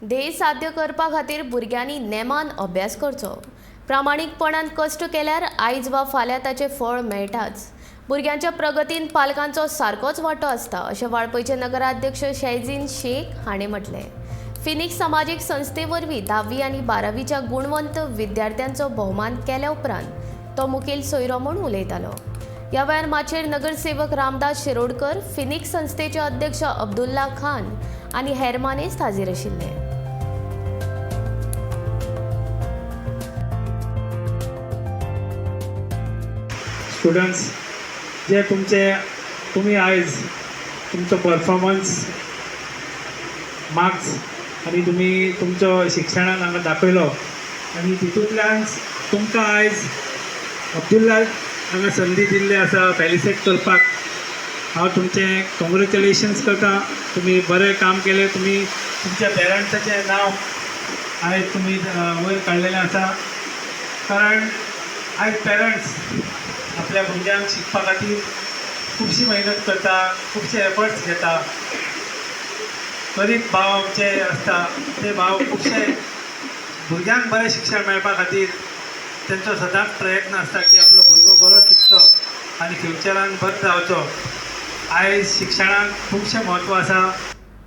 ध्येय साध्य करपा खातीर भुरग्यांनी नेमान अभ्यास करचो. प्रामाणीकपणान कश्ट केल्यार आयज वा फाल्यां ताचें फळ मेळटाच. भुरग्यांच्या प्रगतीन पालकांचो सारकोच वांटो आसता अशें वाळपयचे नगराध्यक्ष शैजीन शेख हाणें म्हटलें. फिनिक्स सामाजीक संस्थे वरवीं 10वी आनी 12वीच्या गुणवंत विद्यार्थ्यांचो भोवमान केल्या उपरांत तो मुखेल सोयरो म्हूण उलयतालो. ह्या वेळार माचयेर नगरसेवक रामदास शिरोडकर, फिनिक्स संस्थेचे अध्यक्ष अब्दुल्ला खान आनी हेर मानेस्त हाजीर आशिल्ले. स्टुडंट्स जे तुम्ही आयज तुमचो परफॉर्मन्स मार्क्स आनी तुमी तुमचो शिक्षणान हांगा दाखयलो आनी तितूंतल्यान तुमकां आयज अब्दुल्ला हांगा संदी दिल्ली आसा फॅलिसिट करपाक. हांव तुमचें कॉंग्रेच्युलेशन्स करता. तुमी बरें काम केलें. तुमी तुमच्या पेरंट्साचें नांव आयज तुमी वयर काडलेलें आसा. कारण आयज पेरंट्स आपल्या भुरग्यांक शिकपा खातीर खुबशी मेहनत करता, खुबशे एफर्ट्स घेता. गरीब भाव जे आसता ते भाव खुबशे भुरग्यांक बरें शिक्षण मेळपा खातीर तेंचो सदांच प्रयत्न आसता की आपलो भुरगो बरो शिकचो आनी फ्युचरान बरो जावचो. आयज शिक्षणाक खुबशें म्हत्व आसा.